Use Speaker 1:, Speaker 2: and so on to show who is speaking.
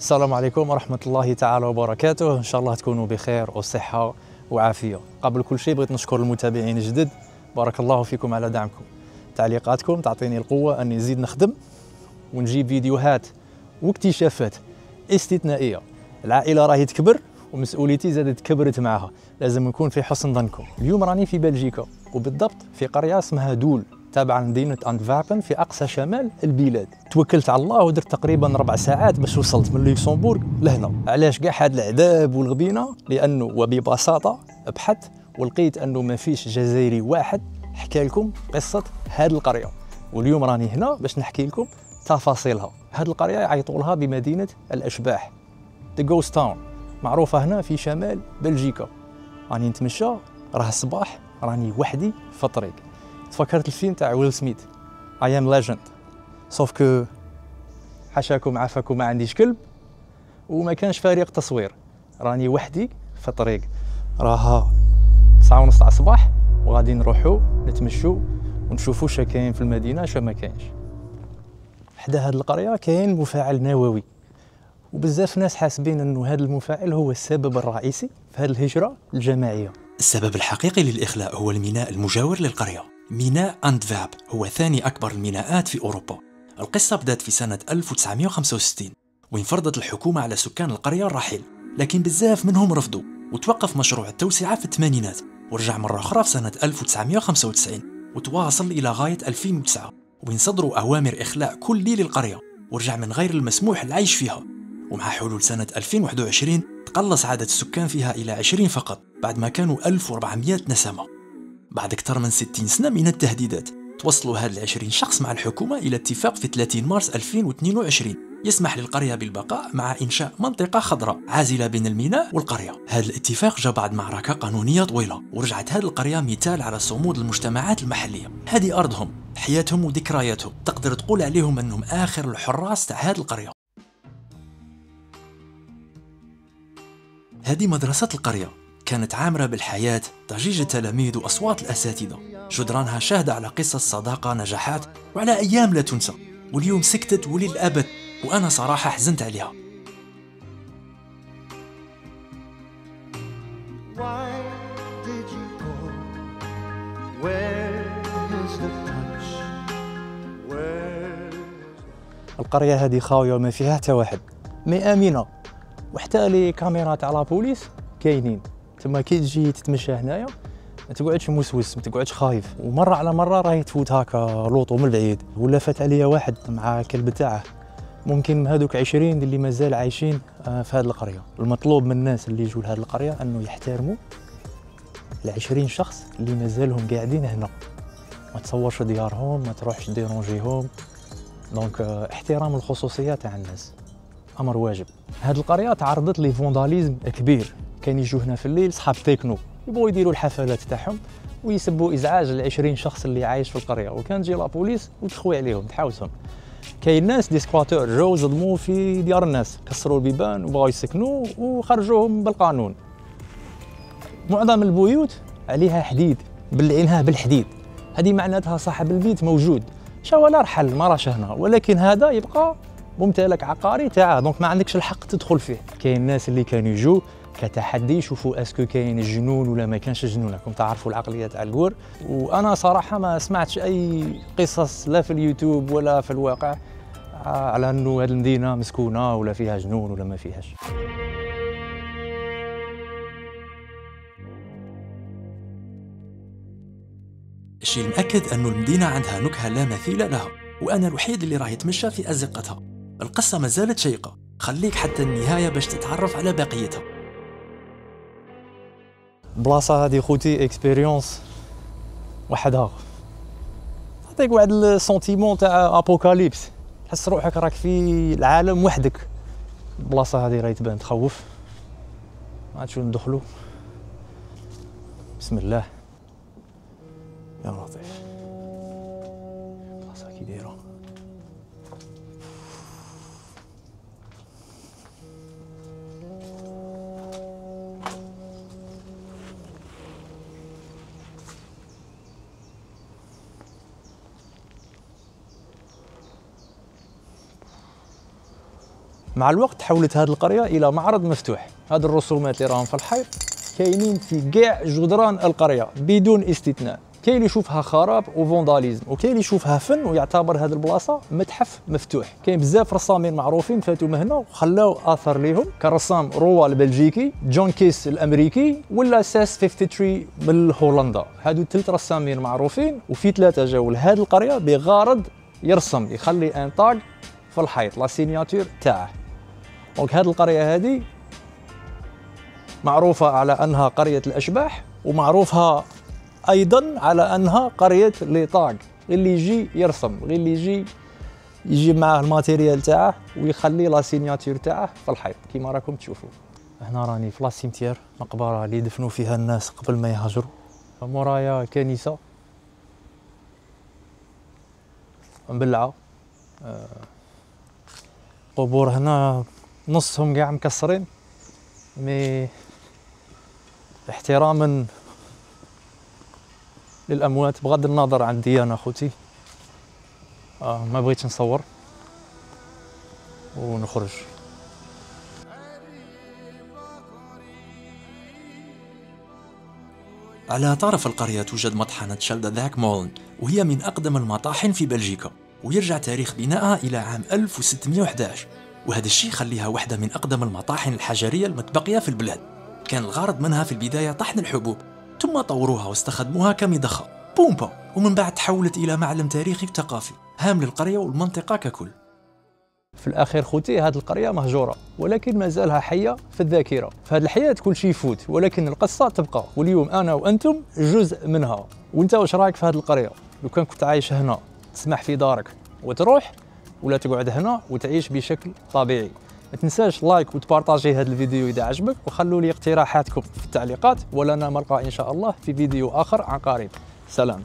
Speaker 1: السلام عليكم ورحمة الله تعالى وبركاته. إن شاء الله تكونوا بخير وصحة وعافية. قبل كل شيء بغيت نشكر المتابعين الجدد، بارك الله فيكم على دعمكم. تعليقاتكم تعطيني القوة أني نزيد نخدم ونجيب فيديوهات واكتشافات استثنائية. العائلة راهي تكبر ومسؤوليتي زادت كبرت معها، لازم نكون في حسن ظنكم. اليوم راني في بلجيكا وبالضبط في قرية اسمها دول تابعة لمدينة أنتفاربن في أقصى شمال البلاد. توكلت على الله ودرت تقريبا 4 ساعات باش وصلت من لوكسمبورغ لهنا. علاش كاع هاد العذاب والغبينة؟ لأنه وببساطة بحثت ولقيت أنه ما فيش جزائري واحد حكى لكم قصة هاد القرية، واليوم راني هنا باش نحكي لكم تفاصيلها. هاد القرية يعيطوا لها بمدينة الأشباح، The Ghost Town، معروفة هنا في شمال بلجيكا. راني نتمشى، راه الصباح، راني وحدي في الطريق. تفكرت الفيلم تاع ويل سميث I am legend، سوف كو حاشاكم عافاكم ما عنديش كلب وما كانش فريق تصوير، راني وحدي في الطريق. راها 9:30 تاع الصباح وغادي نروحو نتمشوا ونشوفوا شا كاين في المدينة شا ما كاينش. حدا هاد القرية كاين مفاعل نووي، وبزاف ناس حاسبين انه هذا المفاعل هو السبب الرئيسي في هذه الهجرة الجماعية.
Speaker 2: السبب الحقيقي للإخلاء هو الميناء المجاور للقرية. ميناء أنتفاب هو ثاني أكبر الميناءات في أوروبا. القصة بدأت في سنة 1965 وين فرضت الحكومة على سكان القرية الرحيل، لكن بزاف منهم رفضوا وتوقف مشروع التوسعة في الثمانينات ورجع مرة أخرى في سنة 1995 وتواصل إلى غاية 2009 وين صدروا أوامر إخلاء كلي للقرية ورجع من غير المسموح العيش فيها. ومع حلول سنة 2021 تقلص عدد السكان فيها إلى 20 فقط بعد ما كانوا 1400 نسمة. بعد أكثر من 60 سنة من التهديدات توصلوا هاد 20 شخص مع الحكومة إلى اتفاق في 30 مارس 2022 يسمح للقرية بالبقاء مع إنشاء منطقة خضراء عازلة بين الميناء والقرية. هذا الاتفاق جاء بعد معركة قانونية طويلة ورجعت هذه القرية مثال على صمود المجتمعات المحلية. هذه أرضهم، حياتهم وذكرياتهم، تقدر تقول عليهم أنهم آخر الحراس تاع هذه القرية. هذه مدرسة القرية، كانت عامرة بالحياة، ضجيج التلاميذ وأصوات الأساتذة. جدرانها شاهدة على قصص صداقة، نجاحات وعلى أيام لا تنسى، واليوم سكتت وللأبد، وأنا صراحة حزنت عليها.
Speaker 1: القرية هذه خاوية وما فيها حتى واحد، مي آمنة، وحتى لي كاميرا تاع لابوليس كاينين. تما كي تجي تتمشى هنايا ما تقعدش موسوس، ما تقعدش خايف، ومره على مره راهي تفوت هكا لوطو من بعيد ولا فات عليا واحد مع كلب تاعه. ممكن هذوك 20 اللي مازال عايشين في هذه القريه. المطلوب من الناس اللي يجوا لهذه القريه انه يحترموا ال20 شخص اللي مازالهم قاعدين هنا، ما تصورش ديارهم، ما تروحش ديرونجيهم. دونك احترام الخصوصيه تاع الناس امر واجب. هذه القريه تعرضت لفونداليزم كبير، كان يجوا هنا في الليل صحاب تكنو يبغوا يديروا الحفلات تاعهم ويسبوا ازعاج ل20 شخص اللي عايش في القريه، وكان تجي لابوليس وتخوي عليهم تحاوسهم. كاين ناس دي سكواتور جاو ظلموا في ديار الناس، كسروا البيبان وبغاو يسكنوا وخرجوهم بالقانون. معظم البيوت عليها حديد، بلعينها بالحديد، هذه معناتها صاحب البيت موجود، شا ولا رحل ما راش هنا، ولكن هذا يبقى ممتلك عقاري تاعه، دونك ما عندكش الحق تدخل فيه. كاين الناس اللي كانوا يجوا كتحدي يشوفوا اسكو كاين جنون ولا ما كانش جنون، راكم تعرفوا العقليه تاع القور. وانا صراحه ما سمعتش اي قصص لا في اليوتيوب ولا في الواقع على انه هذه المدينه مسكونه ولا فيها جنون ولا ما فيهاش.
Speaker 2: الشيء المأكد أنه المدينة عندها نكهة لا مثيل لها، وأنا الوحيد اللي راه يتمشى في أزقتها. القصة ما زالت شيقة، خليك حتى النهاية باش تتعرف على بقيتها.
Speaker 1: البلاصه هذه خوتي اكسبيريونس وحدها، تعطيك واحد السونتيمون تاع ابوكاليبس، تحس روحك راك في العالم وحدك. البلاصه هذه راهي تبان تخوف. عاد شو ندخلوا، بسم الله يا لطيف. بلاصه كي دايره، مع الوقت تحولت هذه القريه الى معرض مفتوح. هذه الرسومات اللي راهم في الحيط كاينين في كاع جدران القريه بدون استثناء. كاين اللي يشوفها خراب وفونداليزم، وكاين اللي يشوفها فن ويعتبر هذه البلاصه متحف مفتوح. كاين بزاف رسامين معروفين فاتوا من هنا وخلاو اثر ليهم، كرسام روا البلجيكي، جون كيس الامريكي، ولا ساس 53 من هولندا. هادو 3 رسامين معروفين، وفي 3 جاوا لهذه القريه بغرض يرسم، يخلي ان طاق في الحيط لا سيناتور تاعه. دونك هذه القريه هذه معروفه على انها قريه الاشباح، ومعروفها ايضا على انها قريه لي طاق، غير اللي يجي يرسم، غير اللي يجي معاه الماتيريال تاعه ويخلي لا سيناتور تاعه في الحيط كيما راكم تشوفوا. هنا راني في لاسيمتير، مقبره اللي دفنوا فيها الناس قبل ما يهاجروا. مورايا كنيسه مبلعه، قبور هنا نصهم كاع مكسرين، مي احتراما للاموات بغض النظر عن الديانه خوتي. ما بغيتش نصور ونخرج.
Speaker 2: على طرف القرية توجد مطحنة شلدذاك مولن، وهي من أقدم المطاحن في بلجيكا، ويرجع تاريخ بنائها إلى عام 1611، وهذا الشيء يخليها واحدة من أقدم المطاحن الحجرية المتبقية في البلاد. كان الغرض منها في البداية طحن الحبوب، ثم طوروها واستخدموها كمضخة بومبا، ومن بعد تحولت إلى معلم تاريخي وثقافي هام للقرية والمنطقة ككل.
Speaker 1: في الاخير خوتي هذه القريه مهجوره، ولكن ما زالها حيه في الذاكره. في هذه الحياه كل شيء يفوت، ولكن القصه تبقى، واليوم انا وانتم جزء منها. وانت واش رايك في هذه القريه؟ لو كان كنت عايش هنا تسمح في دارك وتروح، ولا تقعد هنا وتعيش بشكل طبيعي؟ ما تنساش لايك وتبارطاجي هذا الفيديو اذا عجبك، وخلوا لي اقتراحاتكم في التعليقات، ولنا ملقى ان شاء الله في فيديو اخر عن قريب. سلام.